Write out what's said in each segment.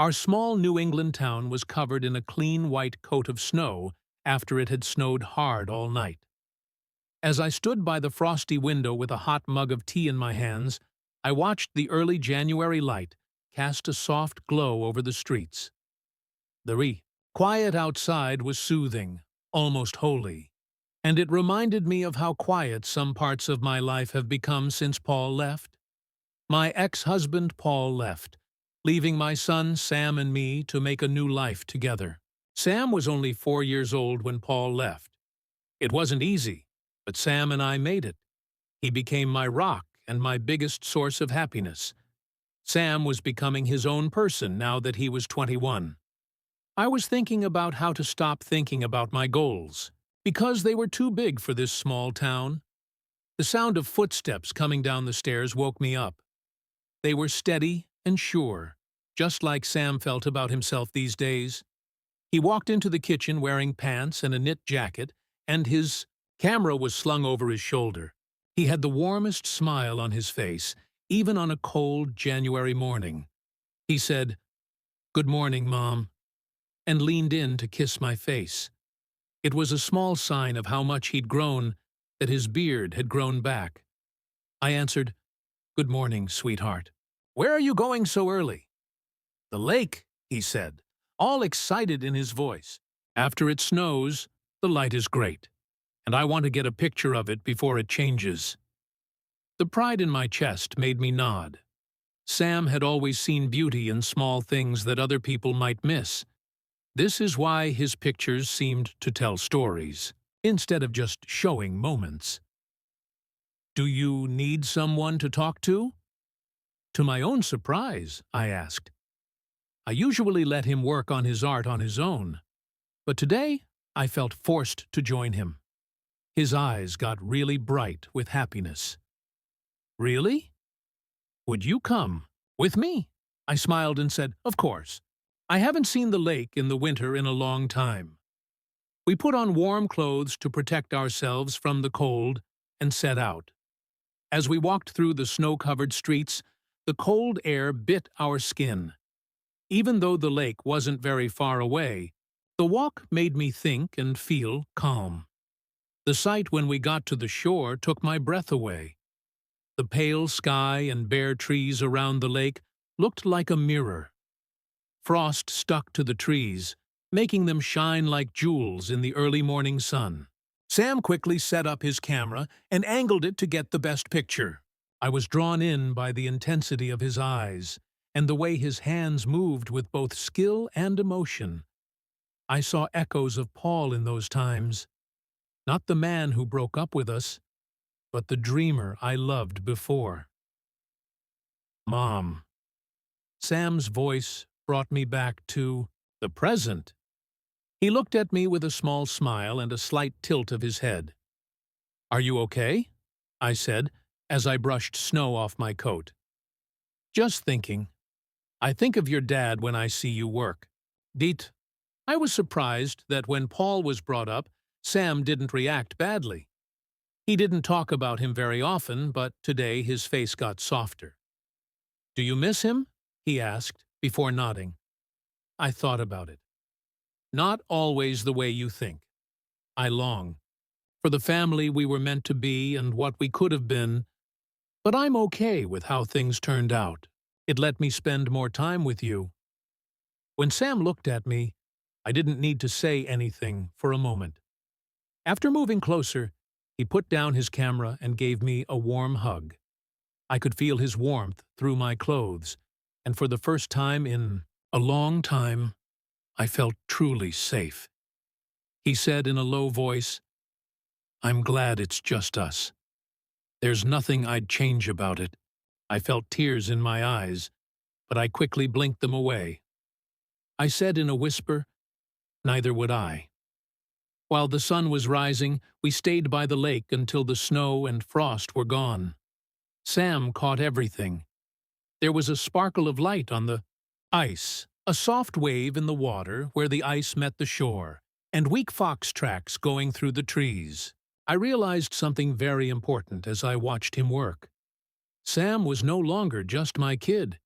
Our small New England town was covered in a clean white coat of snow after it had snowed hard all night. As I stood by the frosty window with a hot mug of tea in my hands, I watched the early January light cast a soft glow over the streets. The quiet outside was soothing, almost holy, and it reminded me of how quiet some parts of my life have become since Paul left. My ex-husband Paul left, leaving my son Sam and me to make a new life together. Sam was only 4 years old when Paul left. It wasn't easy, but Sam and I made it. He became my rock and my biggest source of happiness. Sam was becoming his own person now that he was 21. I was thinking about how to stop thinking about my goals, because they were too big for this small town. The sound of footsteps coming down the stairs woke me up. They were steady and sure, just like Sam felt about himself these days. He walked into the kitchen wearing pants and a knit jacket, and his camera was slung over his shoulder. He had the warmest smile on his face, even on a cold January morning. He said, "Good morning, Mom," and leaned in to kiss my face. It was a small sign of how much he'd grown, that his beard had grown back. I answered, "Good morning, sweetheart. Where are you going so early?" "The lake," he said, all excited in his voice. "After it snows, the light is great, and I want to get a picture of it before it changes." The pride in my chest made me nod. Sam had always seen beauty in small things that other people might miss. This is why his pictures seemed to tell stories, instead of just showing moments. "Do you need someone to talk to?" To my own surprise, I asked. I usually let him work on his art on his own, but today I felt forced to join him. His eyes got really bright with happiness. "Really? Would you come? With me?" I smiled and said, "Of course. I haven't seen the lake in the winter in a long time." We put on warm clothes to protect ourselves from the cold and set out. As we walked through the snow-covered streets, the cold air bit our skin. Even though the lake wasn't very far away, the walk made me think and feel calm. The sight when we got to the shore took my breath away. The pale sky and bare trees around the lake looked like a mirror. Frost stuck to the trees, making them shine like jewels in the early morning sun. Sam quickly set up his camera and angled it to get the best picture. I was drawn in by the intensity of his eyes and the way his hands moved with both skill and emotion. I saw echoes of Paul in those times. Not the man who broke up with us, but the dreamer I loved before. "Mom." Sam's voice brought me back to the present. He looked at me with a small smile and a slight tilt of his head. "Are you okay?" I said, as I brushed snow off my coat. "Just thinking. I think of your dad when I see you work." Dit. I was surprised that when Paul was brought up, Sam didn't react badly. He didn't talk about him very often, but today his face got softer. "Do you miss him?" he asked, before nodding. I thought about it. Not always the way you think. I long for the family we were meant to be and what we could have been, but I'm okay with how things turned out. It let me spend more time with you. When Sam looked at me, I didn't need to say anything for a moment. After moving closer, he put down his camera and gave me a warm hug. I could feel his warmth through my clothes, and for the first time in a long time, I felt truly safe. He said in a low voice, "I'm glad it's just us. There's nothing I'd change about it." I felt tears in my eyes, but I quickly blinked them away. I said in a whisper, "Neither would I." While the sun was rising, we stayed by the lake until the snow and frost were gone. Sam caught everything. There was a sparkle of light on the ice, a soft wave in the water where the ice met the shore, and weak fox tracks going through the trees. I realized something very important as I watched him work. Sam was no longer just my kid.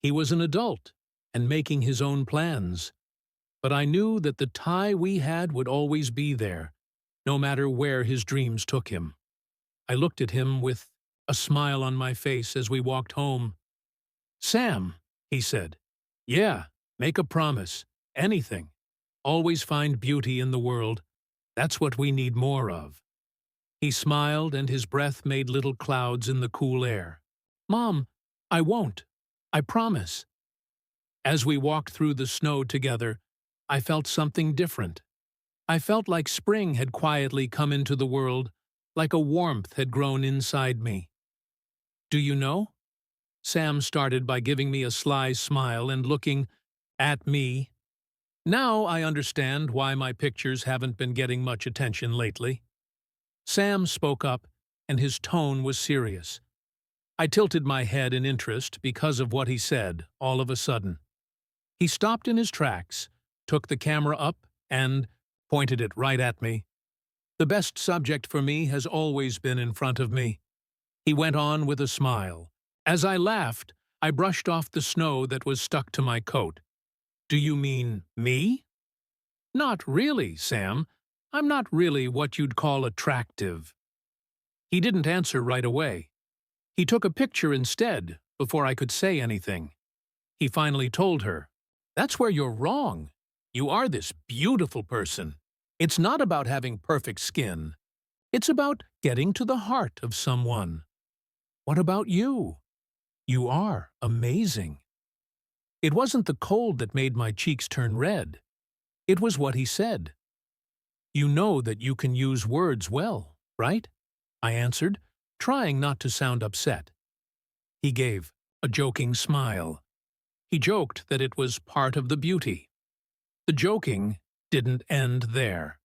He was an adult, and making his own plans. But I knew that the tie we had would always be there, no matter where his dreams took him. I looked at him with a smile on my face as we walked home. "Sam," he said, "yeah, make a promise. Anything. Always find beauty in the world. That's what we need more of." He smiled, and his breath made little clouds in the cool air. "Mom, I won't. I promise." As we walked through the snow together, I felt something different. I felt like spring had quietly come into the world, like a warmth had grown inside me. "Do you know?" Sam started by giving me a sly smile and looking at me. "Now I understand why my pictures haven't been getting much attention lately." Sam spoke up, and his tone was serious. I tilted my head in interest because of what he said, all of a sudden. He stopped in his tracks, took the camera up, and pointed it right at me. "The best subject for me has always been in front of me." He went on with a smile. As I laughed, I brushed off the snow that was stuck to my coat. "Do you mean me?" "Not really, Sam. I'm not really what you'd call attractive." He didn't answer right away. He took a picture instead, before I could say anything. He finally told her, "That's where you're wrong. You are this beautiful person. It's not about having perfect skin. It's about getting to the heart of someone. What about you? You are amazing." It wasn't the cold that made my cheeks turn red. It was what he said. "You know that you can use words well, right?" I answered, trying not to sound upset. He gave a joking smile. He joked that it was part of the beauty. The joking didn't end there.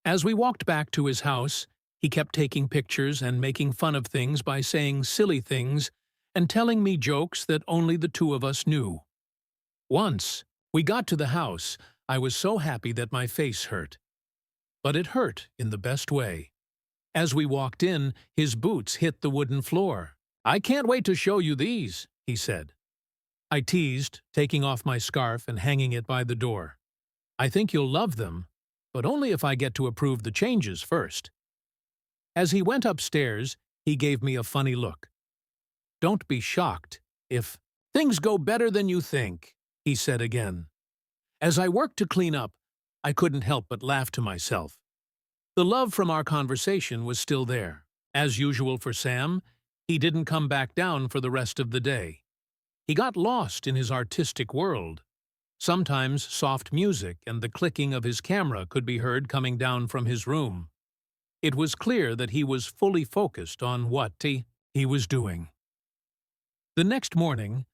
As we walked back to his house, he kept taking pictures and making fun of things by saying silly things and telling me jokes that only the two of us knew. Once we got to the house, I was so happy that my face hurt. But it hurt in the best way. As we walked in, his boots hit the wooden floor. "I can't wait to show you these," he said. I teased, taking off my scarf and hanging it by the door. "I think you'll love them, but only if I get to approve the changes first." As he went upstairs, he gave me a funny look. "Don't be shocked if things go better than you think," he said again. As I worked to clean up, I couldn't help but laugh to myself. The love from our conversation was still there. As usual for Sam, he didn't come back down for the rest of the day. He got lost in his artistic world. Sometimes soft music and the clicking of his camera could be heard coming down from his room. It was clear that he was fully focused on what he was doing. The next morning,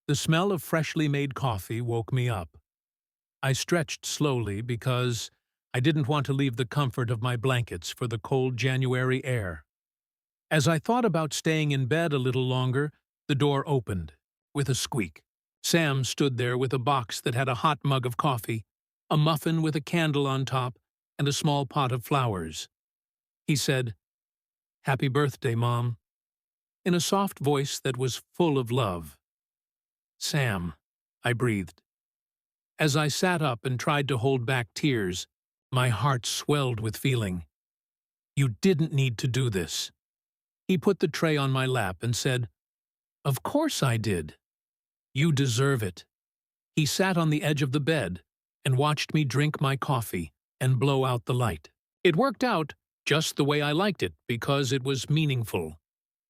the smell of freshly made coffee woke me up. I stretched slowly because I didn't want to leave the comfort of my blankets for the cold January air. As I thought about staying in bed a little longer, the door opened, with a squeak. Sam stood there with a box that had a hot mug of coffee, a muffin with a candle on top, and a small pot of flowers. He said, "Happy birthday, Mom," in a soft voice that was full of love. "Sam," I breathed. As I sat up and tried to hold back tears, my heart swelled with feeling. "You didn't need to do this." He put the tray on my lap and said, "Of course I did. You deserve it." He sat on the edge of the bed and watched me drink my coffee and blow out the light. It worked out just the way I liked it because it was meaningful.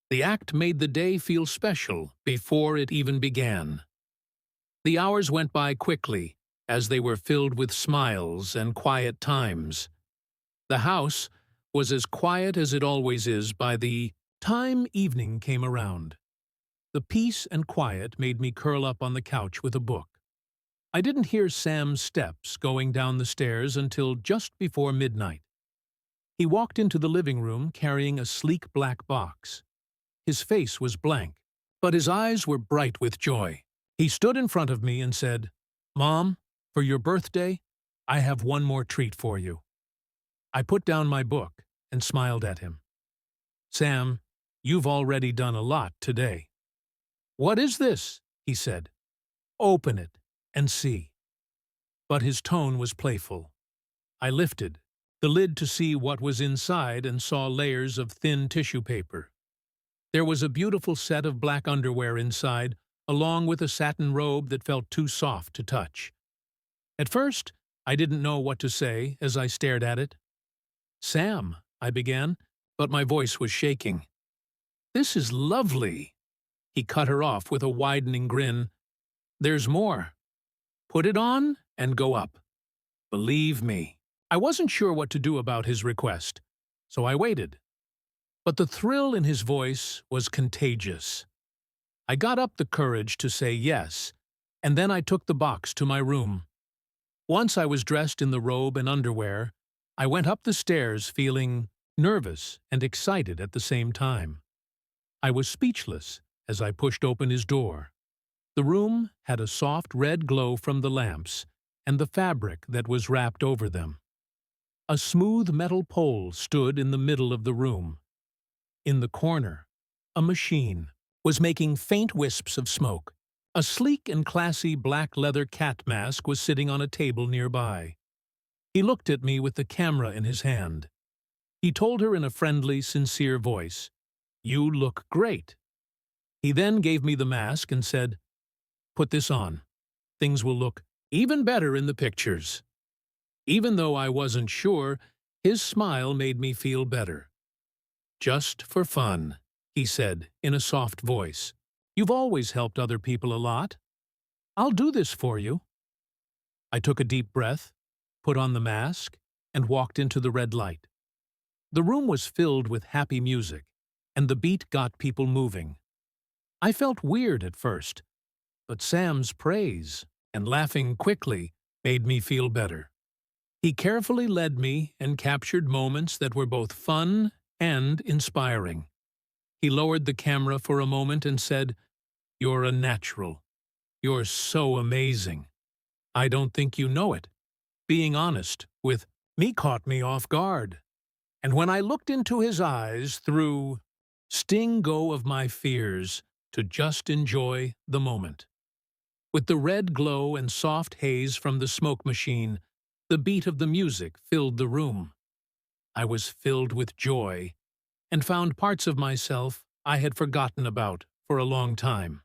The act made the day feel special before it even began. The hours went by quickly, as they were filled with smiles and quiet times. The house was as quiet as it always is by the time evening came around. The peace and quiet made me curl up on the couch with a book. I didn't hear Sam's steps going down the stairs until just before midnight. He walked into the living room carrying a sleek black box. His face was blank, but his eyes were bright with joy. He stood in front of me and said, "Mom, for your birthday, I have one more treat for you." I put down my book and smiled at him. "Sam, you've already done a lot today." "What is this?" he said. Open it and see." But his tone was playful. I lifted the lid to see what was inside and saw layers of thin tissue paper. There was a beautiful set of black underwear inside, along with a satin robe that felt too soft to touch. At first, I didn't know what to say as I stared at it. "Sam," I began, but my voice was shaking. "This is lovely." He cut her off with a widening grin. "There's more. Put it on and go up. Believe me." I wasn't sure what to do about his request, so I waited. But the thrill in his voice was contagious. I got up the courage to say yes, and then I took the box to my room. Once I was dressed in the robe and underwear, I went up the stairs feeling nervous and excited at the same time. I was speechless as I pushed open his door. The room had a soft red glow from the lamps and the fabric that was wrapped over them. A smooth metal pole stood in the middle of the room. In the corner, a machine was making faint wisps of smoke. A sleek and classy black leather cat mask was sitting on a table nearby. He looked at me with the camera in his hand. He told her in a friendly, sincere voice, "You look great." He then gave me the mask and said, "Put this on. Things will look even better in the pictures." Even though I wasn't sure, his smile made me feel better. "Just for fun," he said in a soft voice. "You've always helped other people a lot. I'll do this for you." I took a deep breath, put on the mask, and walked into the red light. The room was filled with happy music, and the beat got people moving. I felt weird at first, but Sam's praise and laughing quickly made me feel better. He carefully led me and captured moments that were both fun and inspiring. He lowered the camera for a moment and said, "You're a natural. You're so amazing. I don't think you know it." Being honest with me caught me off guard. And when I looked into his eyes through sting go of my fears to just enjoy the moment. With the red glow and soft haze from the smoke machine, the beat of the music filled the room. I was filled with joy and found parts of myself I had forgotten about for a long time.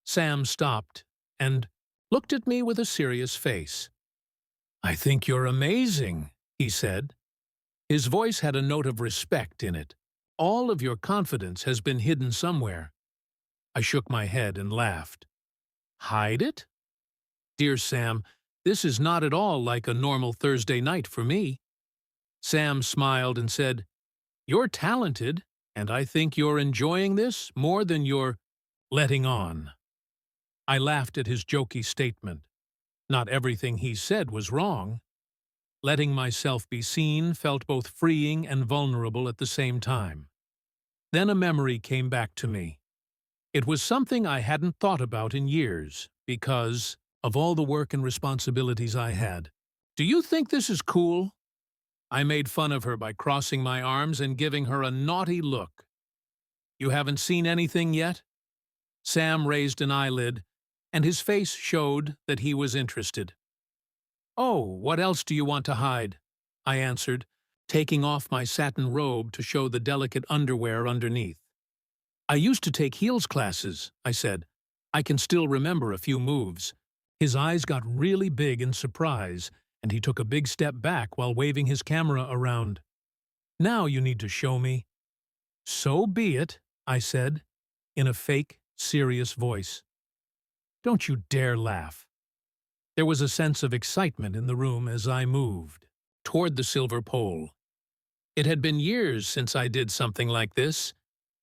Sam stopped and looked at me with a serious face. "I think you're amazing," he said. His voice had a note of respect in it. "All of your confidence has been hidden somewhere." I shook my head and laughed. "Hide it? Dear Sam, this is not at all like a normal Thursday night for me." Sam smiled and said, "You're talented, and I think you're enjoying this more than you're letting on." I laughed at his jokey statement. Not everything he said was wrong. Letting myself be seen felt both freeing and vulnerable at the same time. Then a memory came back to me. It was something I hadn't thought about in years because of all the work and responsibilities I had. "Do you think this is cool?" I made fun of her by crossing my arms and giving her a naughty look. "You haven't seen anything yet?" Sam raised an eyelid, and his face showed that he was interested. "Oh, what else do you want to hide?" I answered, taking off my satin robe to show the delicate underwear underneath. "I used to take heels classes," I said. "I can still remember a few moves." His eyes got really big in surprise, and he took a big step back while waving his camera around. "Now you need to show me." "So be it," I said, in a fake, serious voice. "Don't you dare laugh." There was a sense of excitement in the room as I moved toward the silver pole. It had been years since I did something like this,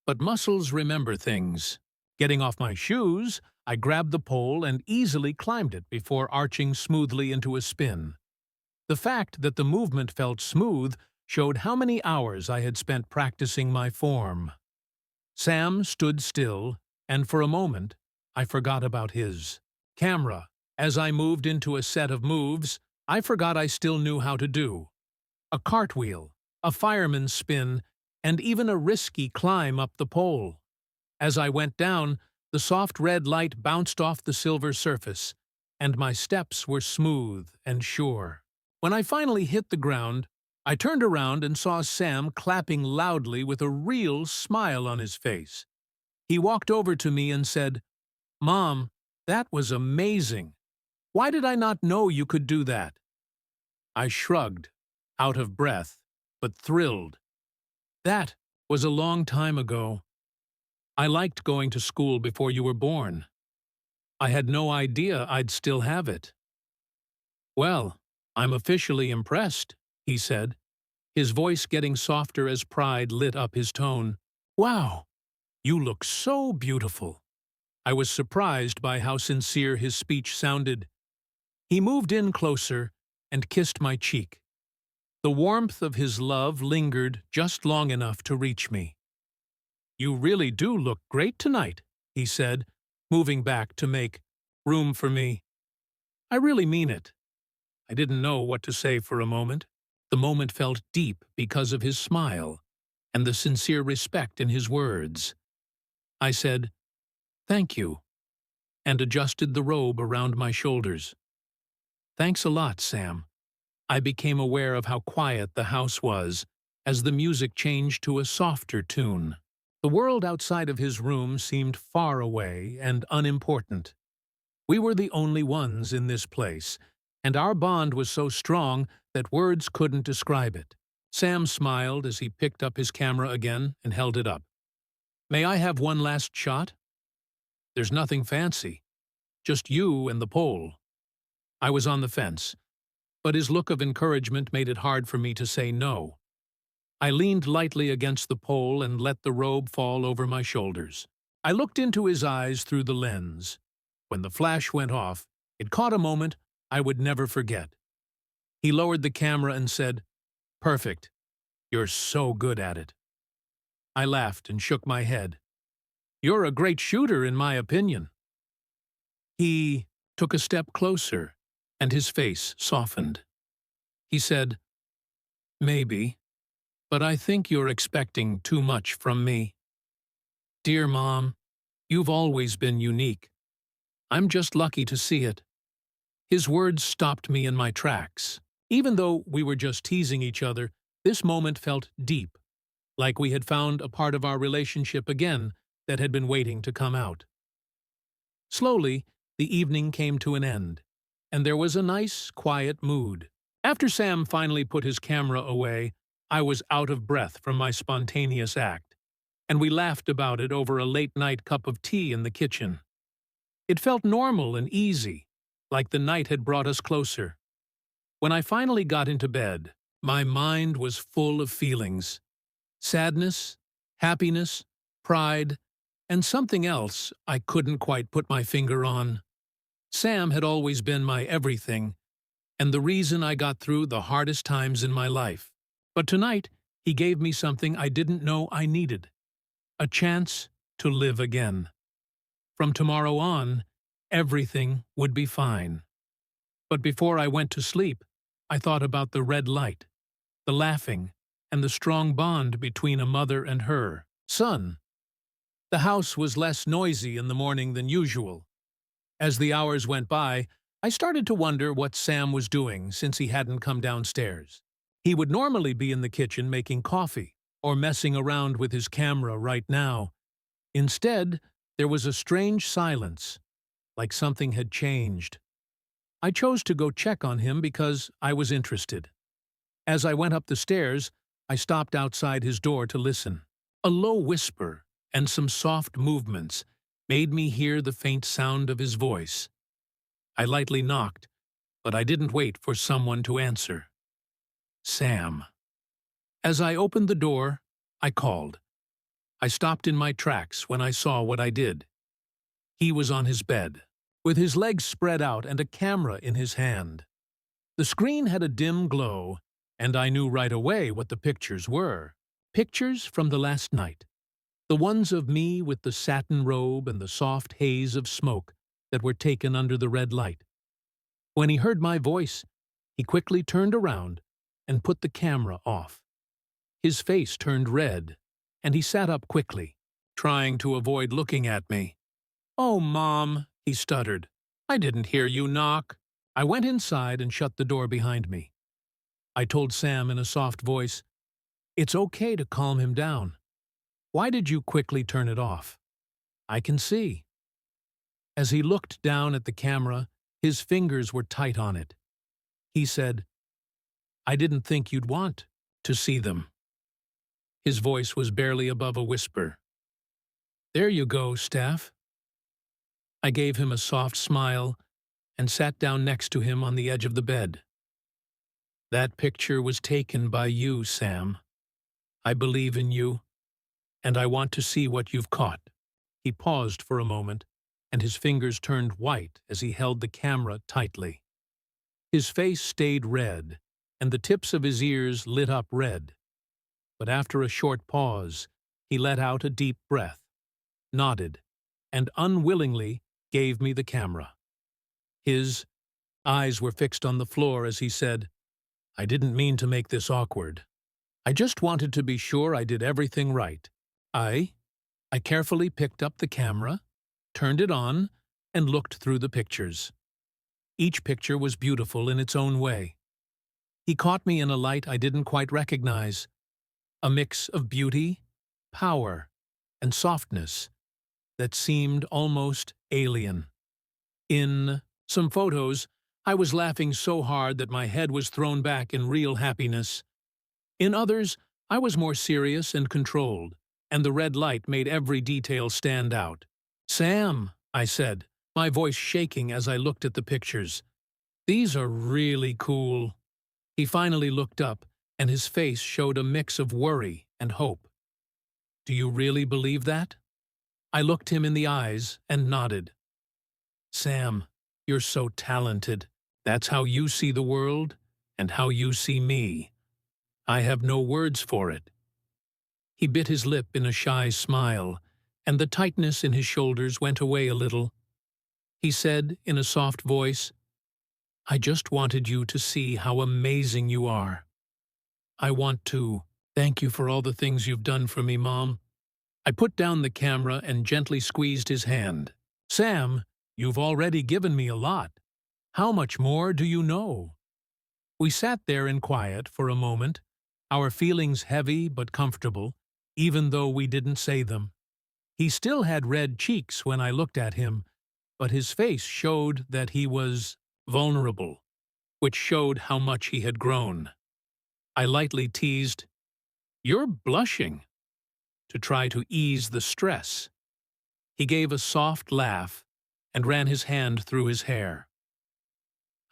but muscles remember things. Getting off my shoes, I grabbed the pole and easily climbed it before arching smoothly into a spin. The fact that the movement felt smooth showed how many hours I had spent practicing my form. Sam stood still, and for a moment, I forgot about his camera. As I moved into a set of moves I forgot I still knew how to do. A cartwheel, a fireman's spin, and even a risky climb up the pole. As I went down, The soft red light bounced off the silver surface, and my steps were smooth and sure. When I finally hit the ground, I turned around and saw Sam clapping loudly with a real smile on his face. He walked over to me and said, "Mom, that was amazing. Why did I not know you could do that?" I shrugged, out of breath, but thrilled. "That was a long time ago. I liked going to school before you were born. I had no idea I'd still have it." "Well, I'm officially impressed," he said, his voice getting softer as pride lit up his tone. "Wow, you look so beautiful." I was surprised by how sincere his speech sounded. He moved in closer and kissed my cheek. The warmth of his love lingered just long enough to reach me. "You really do look great tonight," he said, moving back to make room for me. "I really mean it." I didn't know what to say for a moment. The moment felt deep because of his smile and the sincere respect in his words. I said, "Thank you," and adjusted the robe around my shoulders. "Thanks a lot, Sam." I became aware of how quiet the house was as the music changed to a softer tune. The world outside of his room seemed far away and unimportant. We were the only ones in this place, and our bond was so strong that words couldn't describe it. Sam smiled as he picked up his camera again and held it up. "May I have one last shot?" "There's nothing fancy. Just you and the pole." I was on the fence, but his look of encouragement made it hard for me to say no. I leaned lightly against the pole and let the robe fall over my shoulders. I looked into his eyes through the lens. When the flash went off, it caught a moment I would never forget. He lowered the camera and said, "Perfect. You're so good at it." I laughed and shook my head. "You're a great shooter, in my opinion." He took a step closer, and his face softened. He said, "Maybe, but I think you're expecting too much from me. Dear Mom, you've always been unique. I'm just lucky to see it." His words stopped me in my tracks. Even though we were just teasing each other, this moment felt deep, like we had found a part of our relationship again that had been waiting to come out. Slowly, the evening came to an end, and there was a nice, quiet mood. After Sam finally put his camera away, I was out of breath from my spontaneous act, and we laughed about it over a late-night cup of tea in the kitchen. It felt normal and easy, like the night had brought us closer. When I finally got into bed, my mind was full of feelings. Sadness, happiness, pride, and something else I couldn't quite put my finger on. Sam had always been my everything, and the reason I got through the hardest times in my life. But tonight, he gave me something I didn't know I needed: a chance to live again. From tomorrow on, everything would be fine. But before I went to sleep, I thought about the red light, the laughing, and the strong bond between a mother and her son. The house was less noisy in the morning than usual. As the hours went by, I started to wonder what Sam was doing since he hadn't come downstairs. He would normally be in the kitchen making coffee or messing around with his camera right now. Instead, there was a strange silence, like something had changed. I chose to go check on him because I was interested. As I went up the stairs, I stopped outside his door to listen. A low whisper and some soft movements made me hear the faint sound of his voice. I lightly knocked, but I didn't wait for someone to answer. Sam. As I opened the door, I called. I stopped in my tracks when I saw what I did. He was on his bed, with his legs spread out and a camera in his hand. The screen had a dim glow, and I knew right away what the pictures were. Pictures from the last night. The ones of me with the satin robe and the soft haze of smoke that were taken under the red light. When he heard my voice, he quickly turned around and put the camera off. His face turned red, and he sat up quickly, trying to avoid looking at me. "Oh, Mom," he stuttered. "I didn't hear you knock." I went inside and shut the door behind me. I told Sam in a soft voice, "It's okay to calm him down. Why did you quickly turn it off? I can see." As he looked down at the camera, his fingers were tight on it. He said, "I didn't think you'd want to see them." His voice was barely above a whisper. "There you go, Steph." I gave him a soft smile and sat down next to him on the edge of the bed. "That picture was taken by you, Sam. I believe in you, and I want to see what you've caught." He paused for a moment, and his fingers turned white as he held the camera tightly. His face stayed red, and the tips of his ears lit up red. But after a short pause, he let out a deep breath, nodded, and unwillingly gave me the camera. His eyes were fixed on the floor as he said, "I didn't mean to make this awkward. I just wanted to be sure I did everything right." I carefully picked up the camera, turned it on, and looked through the pictures. Each picture was beautiful in its own way. He caught me in a light I didn't quite recognize, a mix of beauty, power, and softness that seemed almost alien. In some photos, I was laughing so hard that my head was thrown back in real happiness. In others, I was more serious and controlled, and the red light made every detail stand out. "Sam," I said, my voice shaking as I looked at the pictures, "these are really cool." He finally looked up, and his face showed a mix of worry and hope. "Do you really believe that?" I looked him in the eyes and nodded. "Sam, you're so talented. That's how you see the world and how you see me. I have no words for it." He bit his lip in a shy smile, and the tightness in his shoulders went away a little. He said in a soft voice, "I just wanted you to see how amazing you are. I want to thank you for all the things you've done for me, Mom." I put down the camera and gently squeezed his hand. "Sam, you've already given me a lot. How much more do you know?" We sat there in quiet for a moment, our feelings heavy but comfortable, even though we didn't say them. He still had red cheeks when I looked at him, but his face showed that he was vulnerable, which showed how much he had grown. I lightly teased, "You're blushing," to try to ease the stress. He gave a soft laugh and ran his hand through his hair.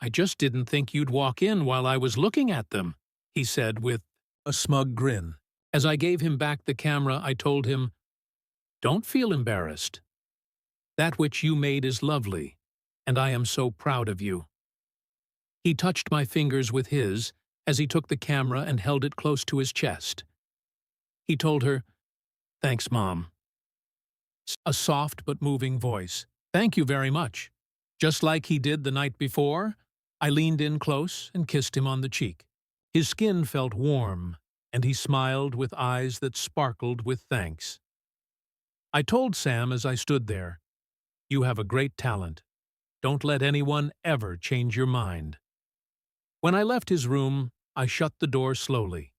"I just didn't think you'd walk in while I was looking at them," he said with a smug grin. As I gave him back the camera, I told him, "Don't feel embarrassed. That which you made is lovely, and I am so proud of you." He touched my fingers with his as he took the camera and held it close to his chest. He told her, "Thanks, Mom." A soft but moving voice, "Thank you very much." Just like he did the night before, I leaned in close and kissed him on the cheek. His skin felt warm, and he smiled with eyes that sparkled with thanks. I told Sam as I stood there, "You have a great talent. Don't let anyone ever change your mind." When I left his room, I shut the door slowly.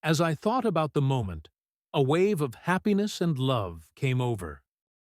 As I thought about the moment, a wave of happiness and love came over